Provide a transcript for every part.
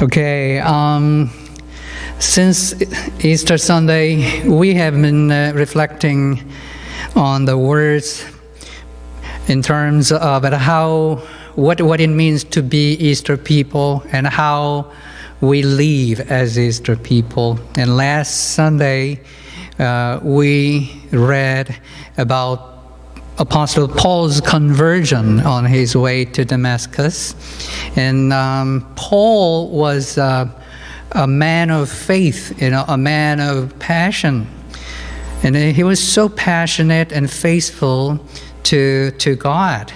Okay, since Easter Sunday, we have been reflecting on the words in terms of what it means to be Easter people and how we live as Easter people. And last Sunday, we read about Apostle Paul's conversion on his way to Damascus. And Paul was a man of faith, a man of passion. And he was so passionate and faithful to God.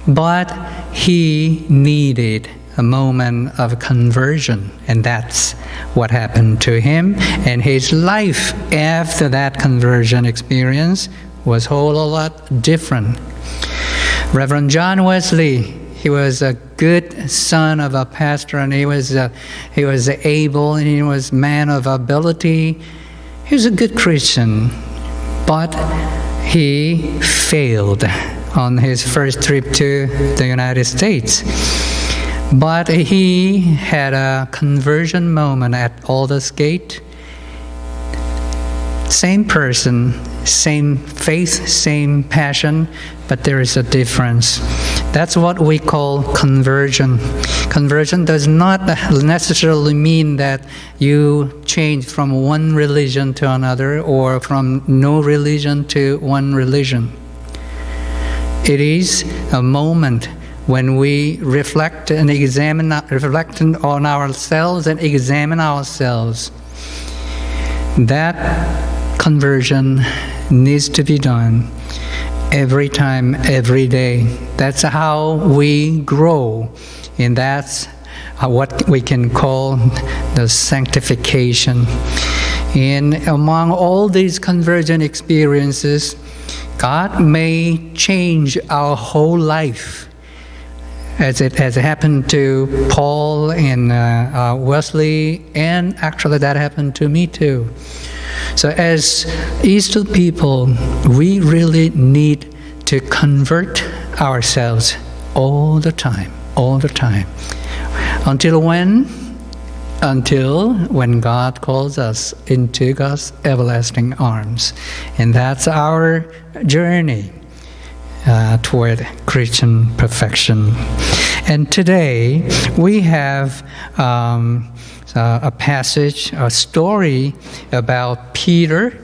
But he needed a moment of conversion, and that's what happened to him. And his life after that conversion experience was a whole lot different. Reverend John Wesley, he was a good son of a pastor, and he was able, and he was a man of ability. He was a good Christian, but he failed on his first trip to the United States. But he had a conversion moment at Aldersgate. Same person, same faith, same passion, but there is a difference. That's what we call conversion. Conversion does not necessarily mean that you change from one religion to another or from no religion to one religion. It is a moment when we reflect on ourselves and examine ourselves. That conversion needs to be done every time, every day. That's how we grow, and that's what we can call the sanctification. And among all these conversion experiences, God may change our whole life, as it has happened to Paul and Wesley, and actually that happened to me too. So as Easter people, we really need to convert ourselves all the time. Until when? Until when God calls us into God's everlasting arms. And that's our journey toward Christian perfection. And today we have a passage, a story about Peter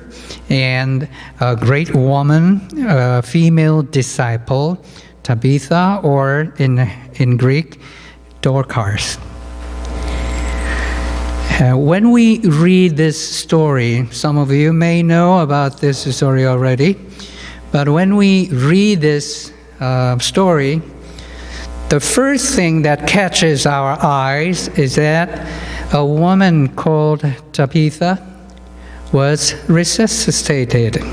and a great woman, a female disciple, Tabitha, or in Greek, Dorcas. When we read this story, some of you may know about this story already, but when we read this story, the first thing that catches our eyes is that a woman called Tabitha was resuscitated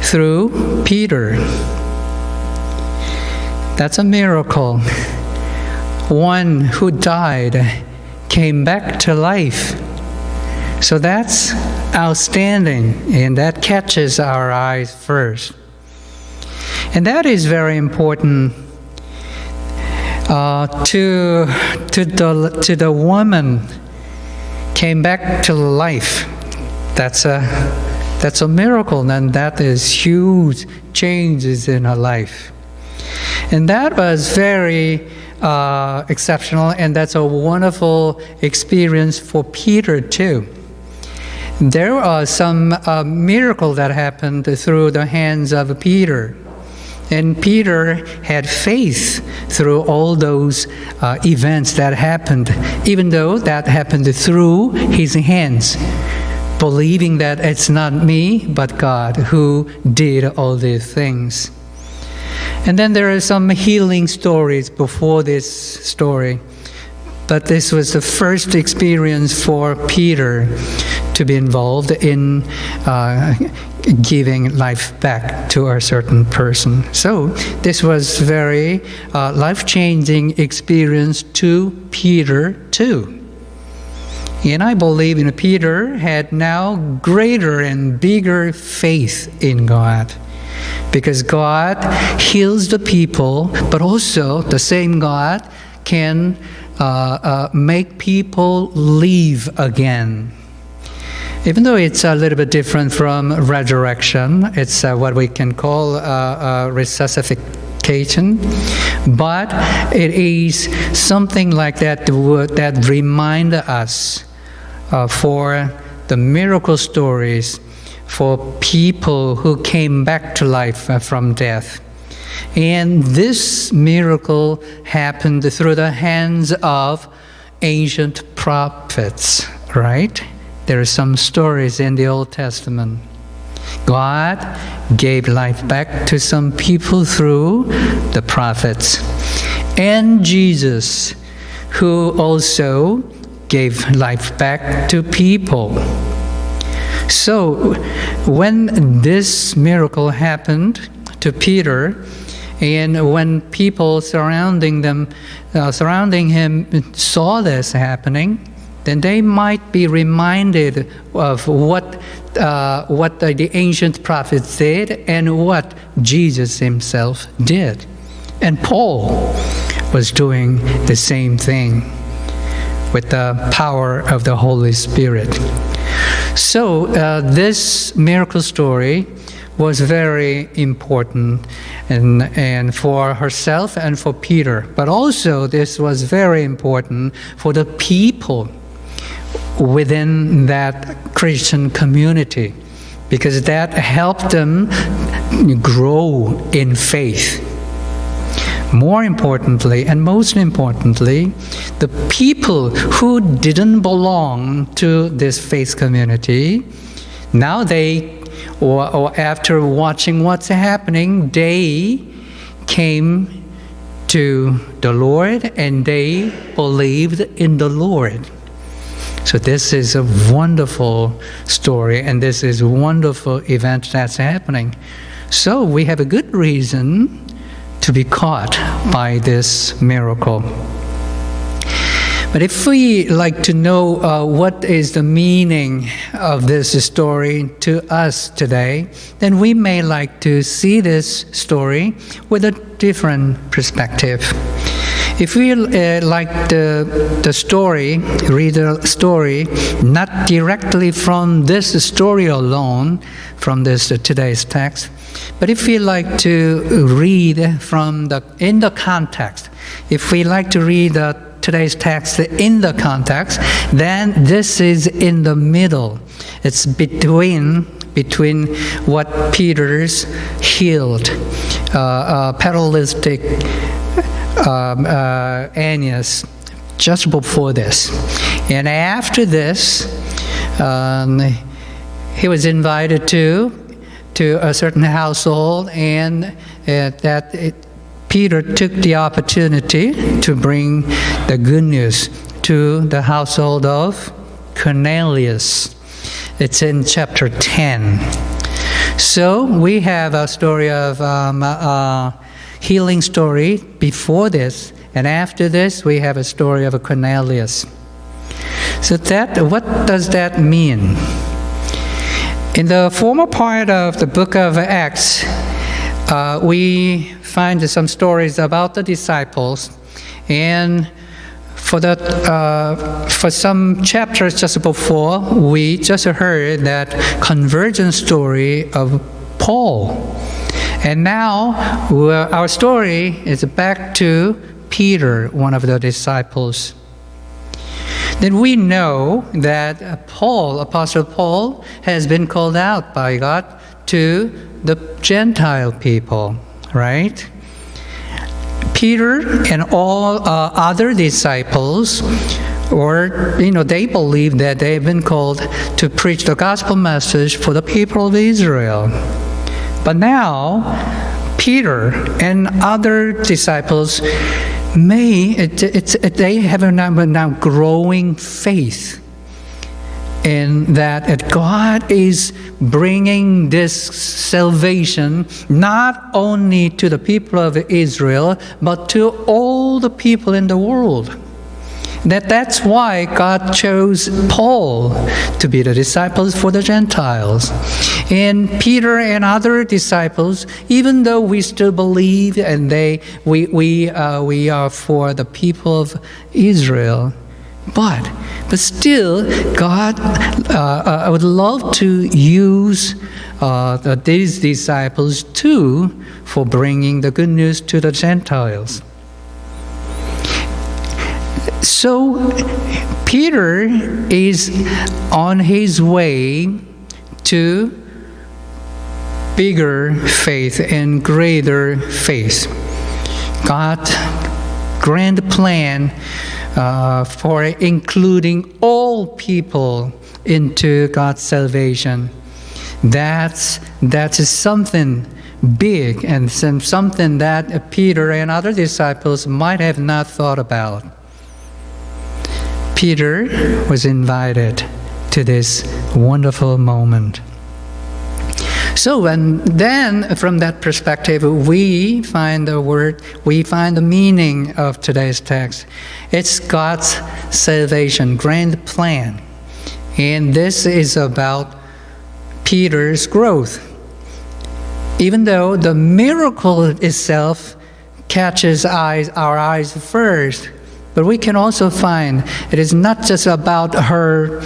through Peter. That's a miracle. One who died came back to life. So that's outstanding, and that catches our eyes first. And that is very important to the woman came back to life. That's a miracle, and that is huge changes in her life. And that was very exceptional, and that's a wonderful experience for Peter too. There are some miracle that happened through the hands of Peter. And Peter had faith through all those events that happened, even though that happened through his hands, believing that it's not me, but God who did all these things. And then there are some healing stories before this story. But this was the first experience for Peter to be involved in giving life back to a certain person. So this was very life-changing experience to Peter too. And I believe Peter had now greater and bigger faith in God, because God heals the people, but also the same God can make people live again. Even though it's a little bit different from resurrection, it's what we can call resuscitation, but it is something like that that remind us for the miracle stories for people who came back to life from death. And this miracle happened through the hands of ancient prophets, right? There are some stories in the Old Testament. God gave life back to some people through the prophets. And Jesus, who also gave life back to people. So when this miracle happened to Peter, and when people surrounding him saw this happening, then they might be reminded of what the ancient prophets did and what Jesus himself did. And Paul was doing the same thing with the power of the Holy Spirit. So this miracle story was very important and for herself and for Peter. But also this was very important for the people within that Christian community, because that helped them grow in faith. More importantly, and most importantly, the people who didn't belong to this faith community, now or after watching what's happening, they came to the Lord and they believed in the Lord. So this is a wonderful story, and this is a wonderful event that's happening. So we have a good reason to be caught by this miracle. But if we like to know what is the meaning of this story to us today, then we may like to see this story with a different perspective. If we like the story, read the story, not directly from this story alone, from this today's text, but if we like to read in the context, if we like to read today's text in the context, then this is in the middle. It's between what Peter's healed paralytic Aeneas just before this. And after this, he was invited to a certain household, and Peter took the opportunity to bring the good news to the household of Cornelius. It's in chapter 10. So we have a story of healing story before this, and after this we have a story of a Cornelius. So what does that mean? In the former part of the book of Acts, we find some stories about the disciples, and for some chapters just before, we just heard that conversion story of Paul. And now our story is back to Peter, one of the disciples. Then we know that Apostle Paul, has been called out by God to the Gentile people, right? Peter and all other disciples, they believe that they've been called to preach the gospel message for the people of Israel. But now, Peter and other disciples they have now growing faith in that God is bringing this salvation not only to the people of Israel, but to all the people in the world. That's why God chose Paul to be the disciples for the Gentiles. And Peter and other disciples, even though we still believe and we are for the people of Israel, but still God would love to use these disciples too for bringing the good news to the Gentiles. So Peter is on his way to bigger faith and greater faith. God's grand plan for including all people into God's salvation. That is something big and something that Peter and other disciples might have not thought about. Peter was invited to this wonderful moment. So, and then from that perspective, we find the meaning of today's text. It's God's salvation, grand plan. And this is about Peter's growth. Even though the miracle itself catches our eyes first, but we can also find it is not just about her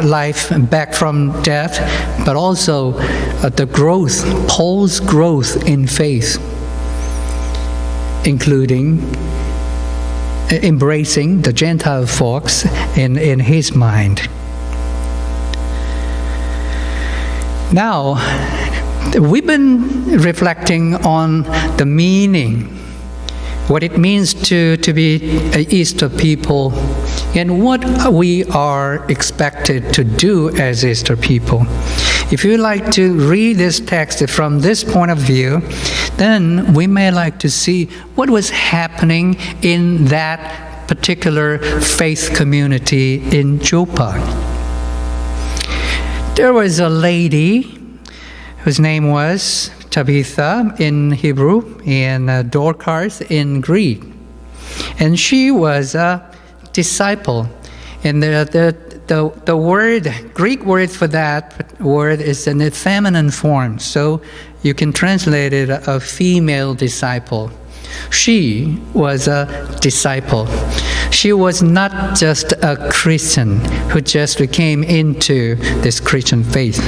life back from death, but also the growth, Paul's growth in faith, including embracing the Gentile folks in his mind. Now, we've been reflecting on the meaning, what it means to be an Easter people, and what we are expected to do as Easter people. If you like to read this text from this point of view, then we may like to see what was happening in that particular faith community in Joppa. There was a lady whose name was Tabitha in Hebrew and Dorcas in Greek. And she was a disciple. And the word, Greek word for that word is in the feminine form. So you can translate it a female disciple. She was a disciple. She was not just a Christian who just came into this Christian faith.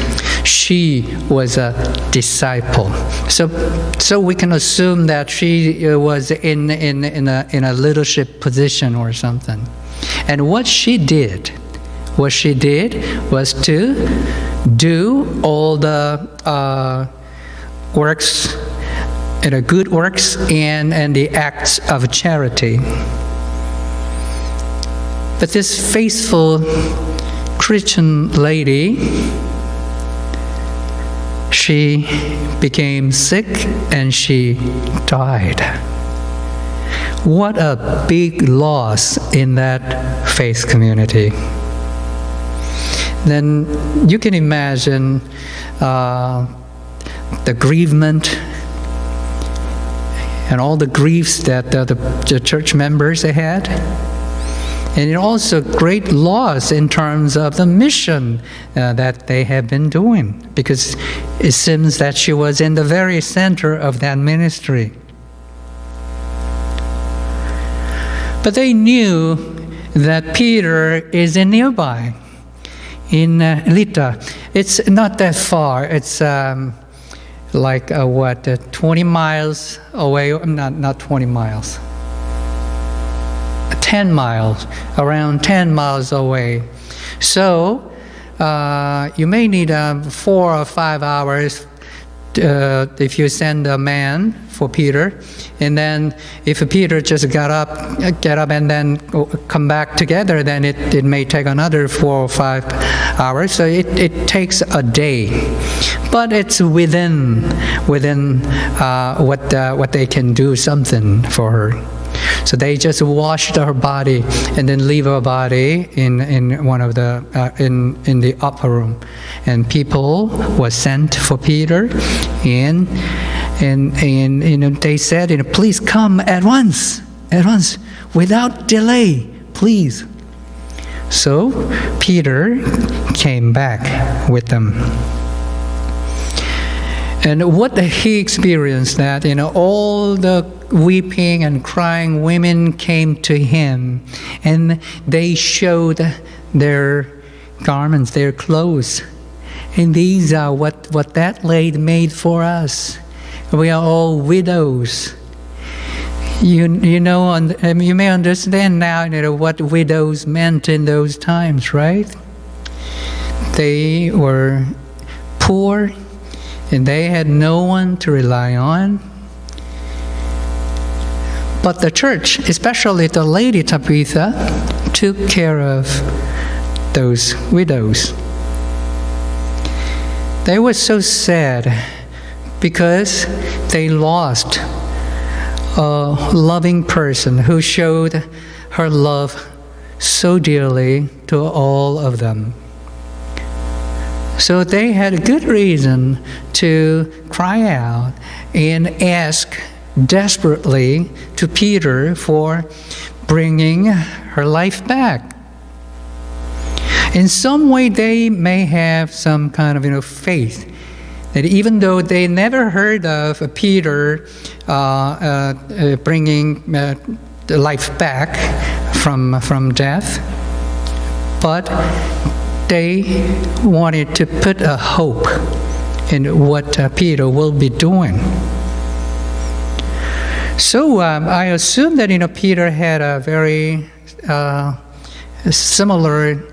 She was a disciple. So we can assume that she was in a leadership position or something. And what she did was to do all the works, good works and the acts of charity. But this faithful Christian lady, she became sick and she died. What a big loss in that faith community. Then you can imagine the bereavement and all the griefs that the church members had. And also great loss in terms of the mission that they have been doing, because it seems that she was in the very center of that ministry. But they knew that Peter is nearby, in Lydda. It's not that far. It's 20 miles away? Not 20 miles. 10 miles, around 10 miles away. So you may need 4 or 5 hours if you send a man for Peter. And then if Peter just get up and then come back together, then it may take another 4 or 5 hours. So it takes a day. But it's within what they can do something for her. So they just washed her body and then leave her body in one of the in the upper room, and people were sent for Peter, and they said, please come at once, without delay, please. So Peter came back with them. And what he experienced, that all the weeping and crying women came to him, and they showed their garments, their clothes. And these are what that lady made for us. We are all widows. You may understand now what widows meant in those times, right? They were poor, and they had no one to rely on. But the church, especially the lady Tabitha, took care of those widows. They were so sad because they lost a loving person who showed her love so dearly to all of them. So they had a good reason to cry out and ask desperately to Peter for bringing her life back. In some way, they may have some kind of faith that even though they never heard of Peter bringing the life back from death, but they wanted to put a hope in what Peter will be doing. So I assume that Peter had a very similar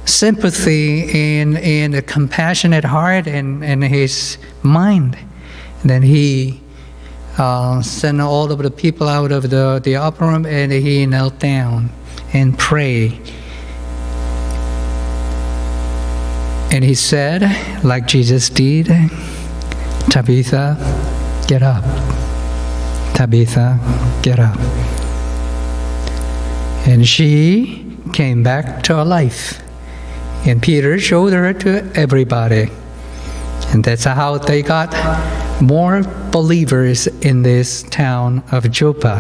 sympathy and a compassionate heart in his mind. And then he sent all of the people out of the upper room, and he knelt down and prayed. And he said, like Jesus did, Tabitha, get up. Tabitha, get up. And she came back to life. And Peter showed her to everybody. And that's how they got more believers in this town of Joppa.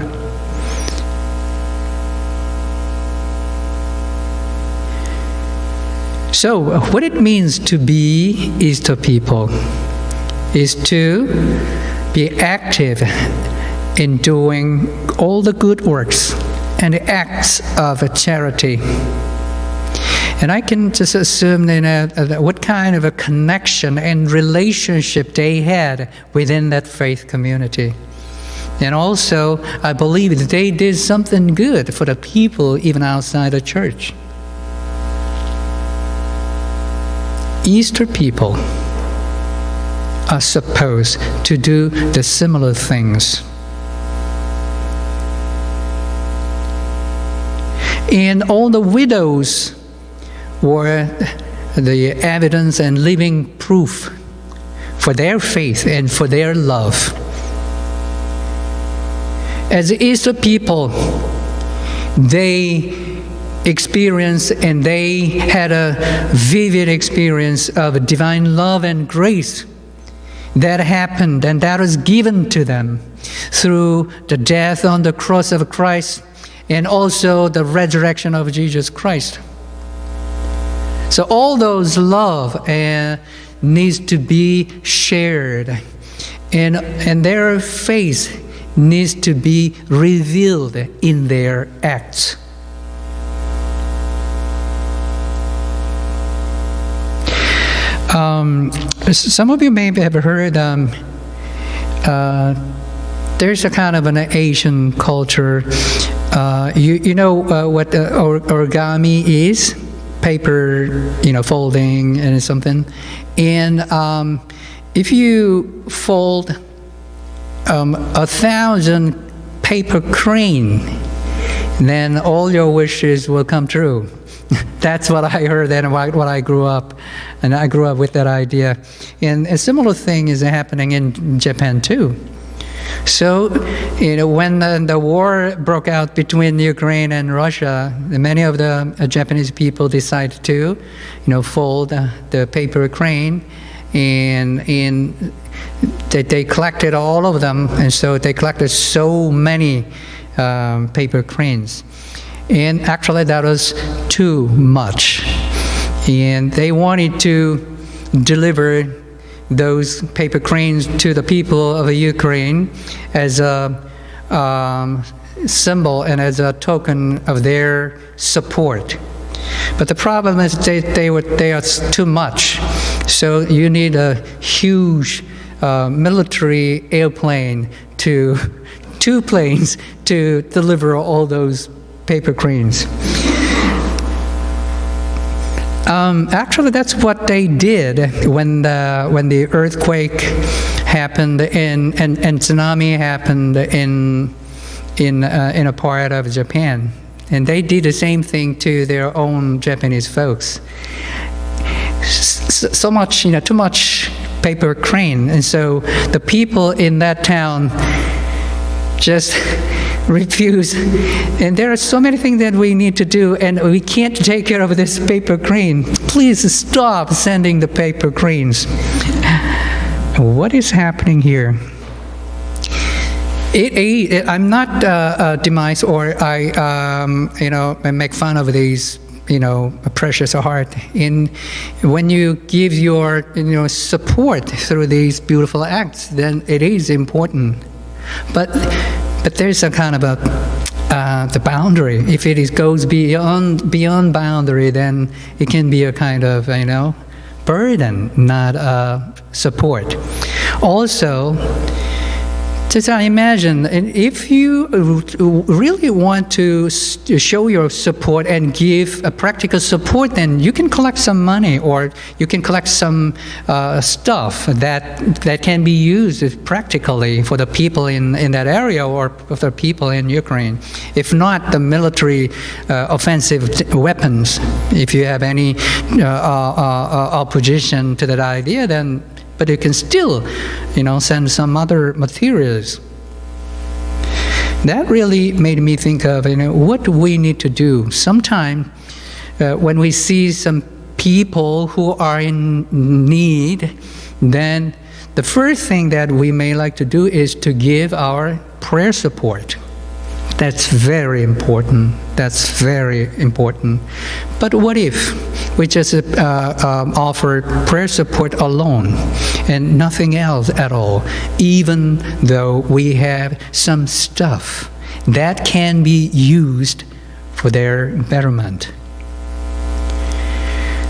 So what it means to be Easter people is to be active in doing all the good works and acts of charity. And I can just assume what kind of a connection and relationship they had within that faith community. And also, I believe that they did something good for the people even outside the church. Easter people are supposed to do the similar things. And all the widows were the evidence and living proof for their faith and for their love. As Easter people, they experienced and they had a vivid experience of divine love and grace that happened and that was given to them through the death on the cross of Christ and also the resurrection of Jesus Christ. So all those love needs to be shared, and their faith needs to be revealed in their acts. Some of you may have heard there's a kind of an Asian culture. You know what origami is? Paper, folding and something. And if you fold 1,000 paper crane, then all your wishes will come true. That's what I heard and what I grew up. And I grew up with that idea. And a similar thing is happening in Japan too. So, when the war broke out between Ukraine and Russia, many of the Japanese people decided to, fold the paper crane, and they collected all of them, and so they collected so many paper cranes. And actually that was too much. And they wanted to deliver those paper cranes to the people of Ukraine as a symbol and as a token of their support. But the problem is they are too much. So you need a huge military airplane two planes to deliver all those paper cranes. Actually, that's what they did when the earthquake happened and tsunami happened in a part of Japan, and they did the same thing to their own Japanese folks. So much, too much paper crane, and so the people in that town just refuse. And there are so many things that we need to do, and we can't take care of this paper crane. Please stop sending the paper cranes. What is happening here? I'm not demise, or I make fun of these precious heart. When you give your support through these beautiful acts, then it is important. But there's a kind of the boundary. If it goes beyond boundary, then it can be a kind of burden, not support. Also, just imagine, if you really want to show your support and give a practical support, then you can collect some money, or you can collect some stuff that can be used practically for the people in that area, or for the people in Ukraine. If not the military offensive weapons, if you have any opposition to that idea, then but you can still, send some other materials. That really made me think of, what we need to do. Sometime when we see some people who are in need, then the first thing that we may like to do is to give our prayer support. That's very important. That's very important. But what if we just offer prayer support alone and nothing else at all, even though we have some stuff that can be used for their betterment?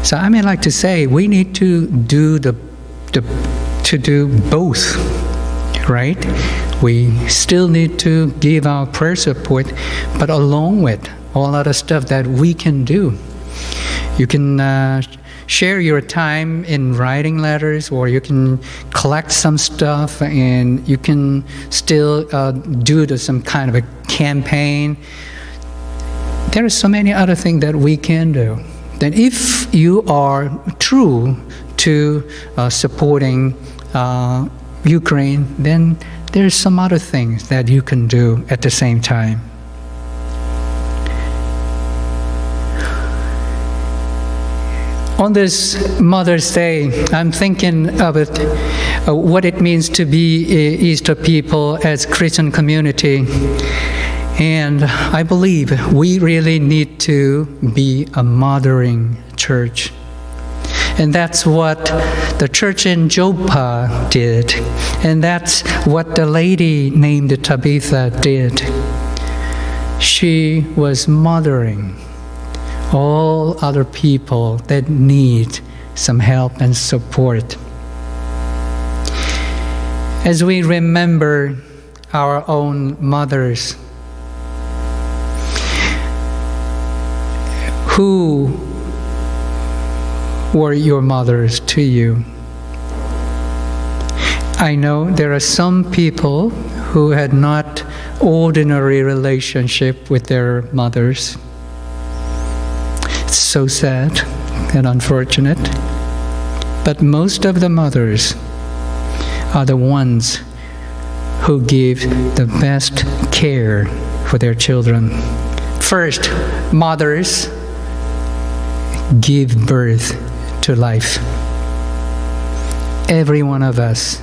So I may like to say we need to do both, right? We still need to give our prayer support, but along with all other stuff that we can do. You can share your time in writing letters, or you can collect some stuff, and you can still do some kind of a campaign. There are so many other things that we can do. Then if you are true to supporting Ukraine, then there's some other things that you can do at the same time. On this Mother's Day, I'm thinking of it, what it means to be Easter people as Christian community. And I believe we really need to be a mothering church. And that's what the church in Joppa did. And that's what the lady named Tabitha did. She was mothering all other people that need some help and support. As we remember our own mothers, who were your mothers to you? I know there are some people who had not ordinary relationship with their mothers. It's so sad and unfortunate. But most of the mothers are the ones who give the best care for their children. First, mothers give birth to life. Every one of us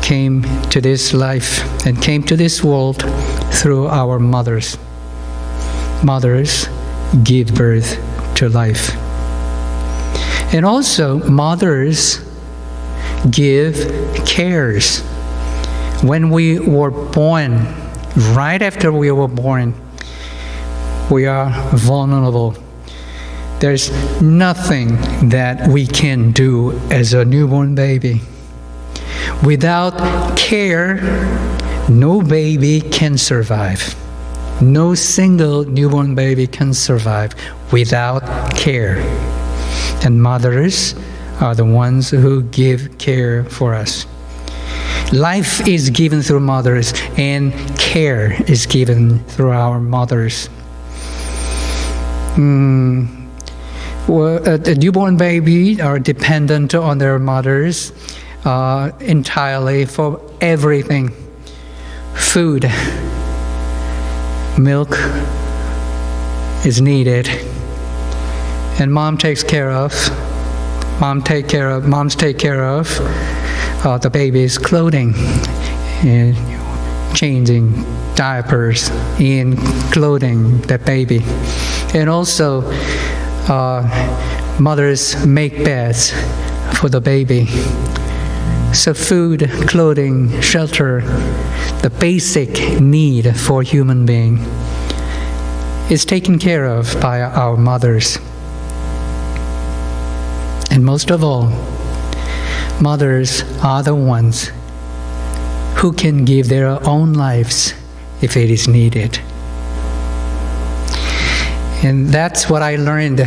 came to this life and came to this world through our mothers. mothers give birth to life. And also, mothers give cares. When we were born, right after we were born, we are vulnerable. There's nothing that we can do as a newborn baby. Without care, no baby can survive. No single newborn baby can survive without care. And mothers are the ones who give care for us. Life is given through mothers, and care is given through our mothers. A newborn baby are dependent on their mothers entirely for everything. Food, milk is needed, and moms take care of the baby's clothing and changing diapers and clothing the baby. And also, mothers make beds for the baby. So food, clothing, shelter, the basic need for human being is taken care of by our mothers. And most of all, mothers are the ones who can give their own lives if it is needed. And that's what I learned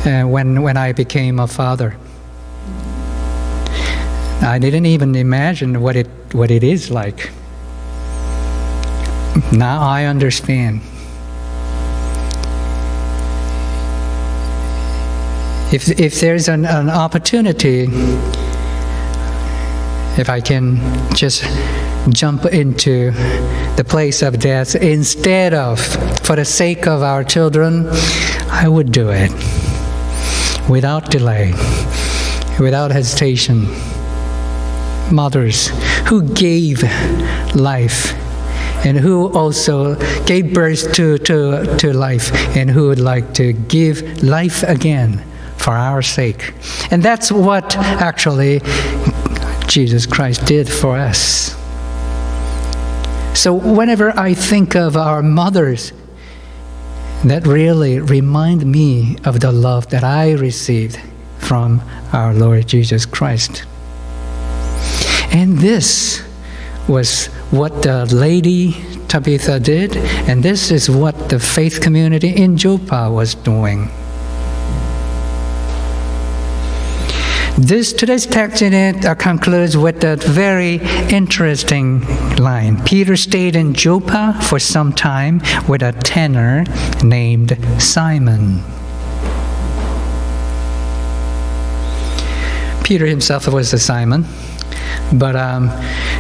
when I became a father. I didn't even imagine what it is like. Now I understand. If there's an opportunity, if I can just jump into the place of death instead of, for the sake of our children, I would do it without delay, without hesitation. Mothers who gave life and who also gave birth to life and who would like to give life again for our sake. And that's what actually Jesus Christ did for us. So whenever I think of our mothers, that really reminds me of the love that I received from our Lord Jesus Christ. And this was what the Lady Tabitha did, and this is what the faith community in Joppa was doing. Today's text in it concludes with a very interesting line. Peter stayed in Joppa for some time with a tanner named Simon. Peter himself was a Simon, but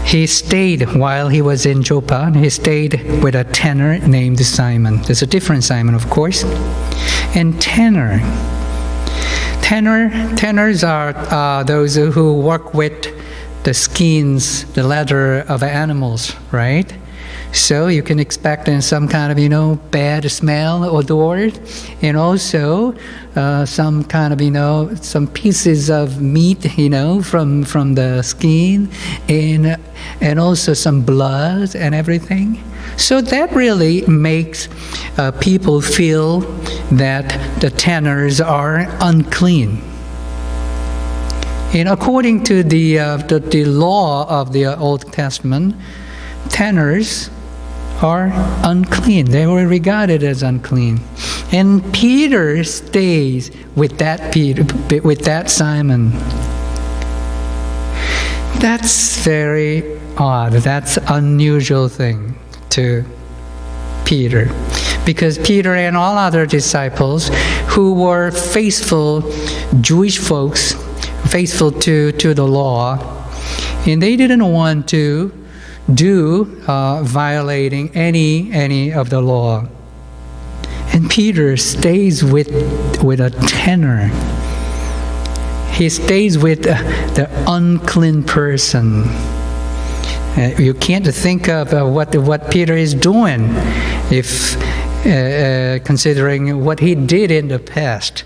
he stayed while he was in Joppa. He stayed with a tanner named Simon. There's a different Simon, of course. And tanners are those who work with the skins, the leather of animals, right? So you can expect some kind of, bad smell or odor, and also some kind of, some pieces of meat, from the skin, and also some blood and everything. So that really makes people feel that the tanners are unclean. And according to the law of the Old Testament, tanners are unclean. They were regarded as unclean. And Peter stays with that Simon. That's very odd. That's unusual thing to Peter. Because Peter and all other disciples who were faithful Jewish folks, faithful to the law, and they didn't want to do violating any of the law. And Peter stays with a tanner. He stays with the unclean person. You can't think of what Peter is doing if considering what he did in the past.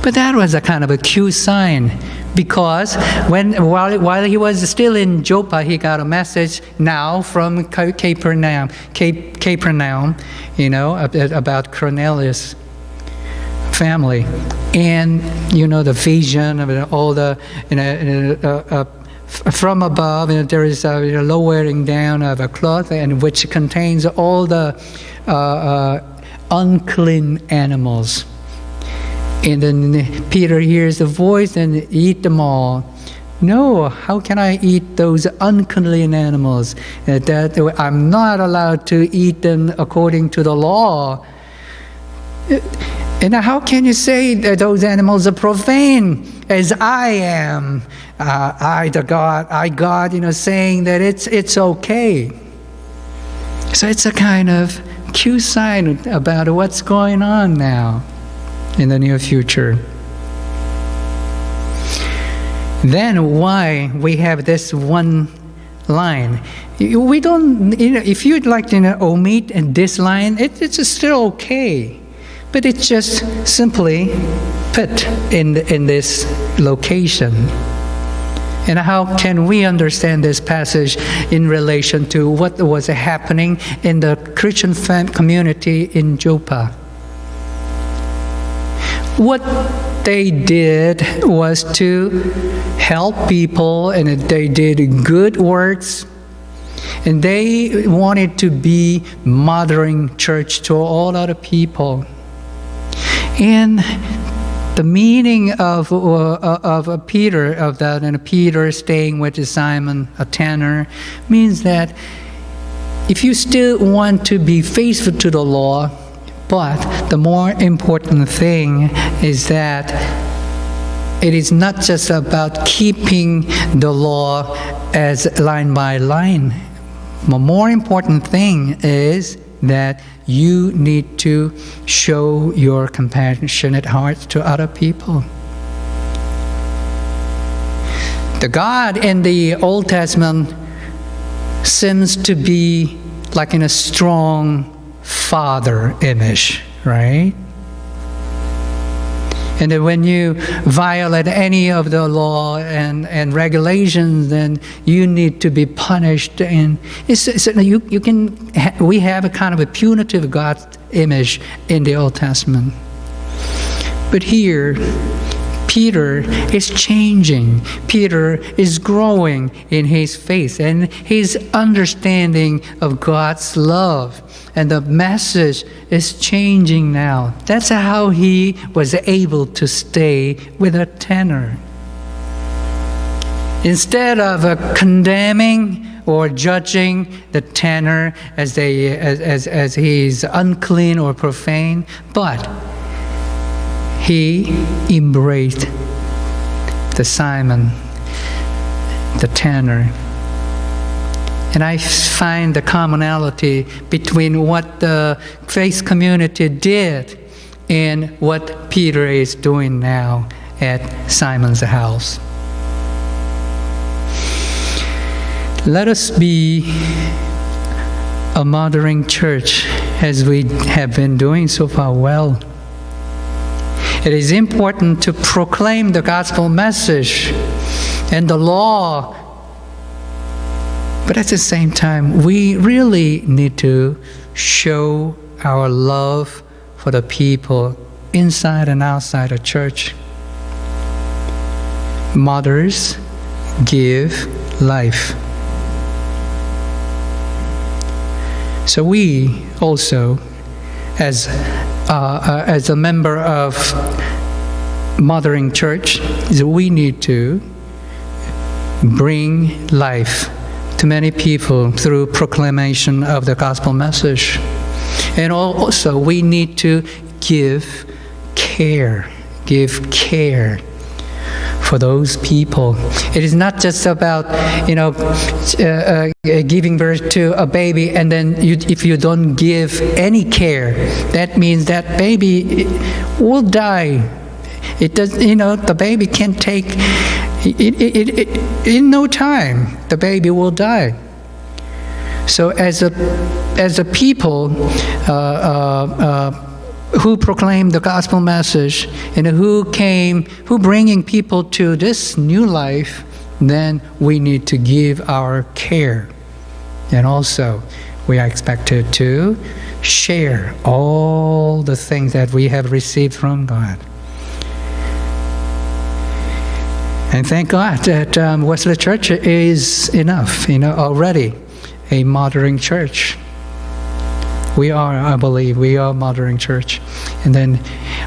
But that was a kind of a cue sign, because while he was still in Joppa, he got a message now from Capernaum, about Cornelius' family, and the vision of all the from above. There is a lowering down of a cloth, and which contains all the unclean animals. And then Peter hears the voice and eat them all. No, how can I eat those unclean animals? That I'm not allowed to eat them according to the law. And how can you say that those animals are profane, as I am? God, saying that it's okay. So it's a kind of cue sign about what's going on now in the near future. Then why we have this one line? We don't, if you'd like to omit this line, it's still okay. But it's just simply put in this location. And how can we understand this passage in relation to what was happening in the Christian community in Joppa? What they did was to help people, and they did good works, and they wanted to be mothering church to all other people. And the meaning of Peter, of that, and Peter staying with Simon, a tanner, means that if you still want to be faithful to the law, but the more important thing is that it is not just about keeping the law as line by line. The more important thing is that you need to show your compassionate heart to other people. The God in the Old Testament seems to be like in a strong father image, right? And that when you violate any of the law and regulations, then you need to be punished. And we have a kind of a punitive God image in the Old Testament. But here, Peter is changing. Peter is growing in his faith and his understanding of God's love. And the message is changing now. That's how he was able to stay with a tanner. Instead of condemning or judging the tanner as he's unclean or profane, but he embraced the Simon, the tanner. And I find the commonality between what the faith community did and what Peter is doing now at Simon's house. Let us be a mothering church as we have been doing so far well. It is important to proclaim the gospel message and the law. But at the same time, we really need to show our love for the people inside and outside the church. Mothers give life. So we also, as a member of Mothering Church, we need to bring life to many people through proclamation of the gospel message. And also we need to give care for those people. It is not just about, giving birth to a baby and then if you don't give any care, that means that baby will die. It does, the baby can take, in no time, the baby will die. So as a people who proclaim the gospel message and who bringing people to this new life, then we need to give our care. And also, we are expected to share all the things that we have received from God. And thank God that Wesley Church is enough, already a modern church. I believe we are a modern church. And then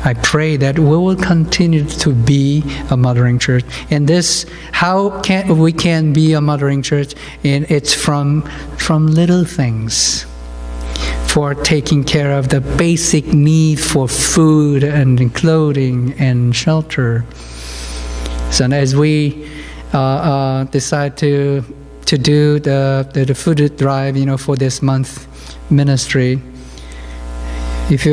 I pray that we will continue to be a modern church. And how we can be a modern church? And it's from little things. For taking care of the basic need for food and clothing and shelter. So as we decide to do the food drive, for this month ministry, if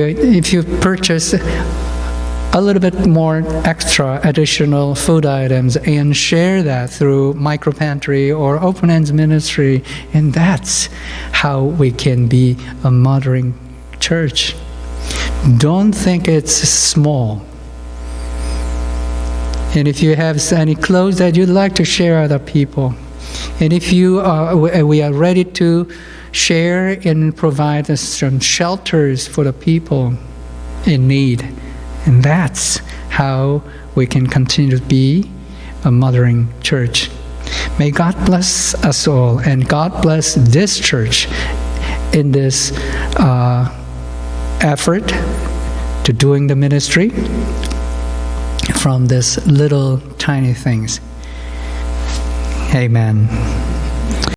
you purchase a little bit more extra additional food items and share that through micro pantry or open hands ministry, and that's how we can be a modern church. Don't think it's small. And if you have any clothes that you'd like to share with other people, and if we are ready to share and provide some shelters for the people in need. And that's how we can continue to be a mothering church. May God bless us all, and God bless this church in this effort to doing the ministry from this little tiny things. Amen.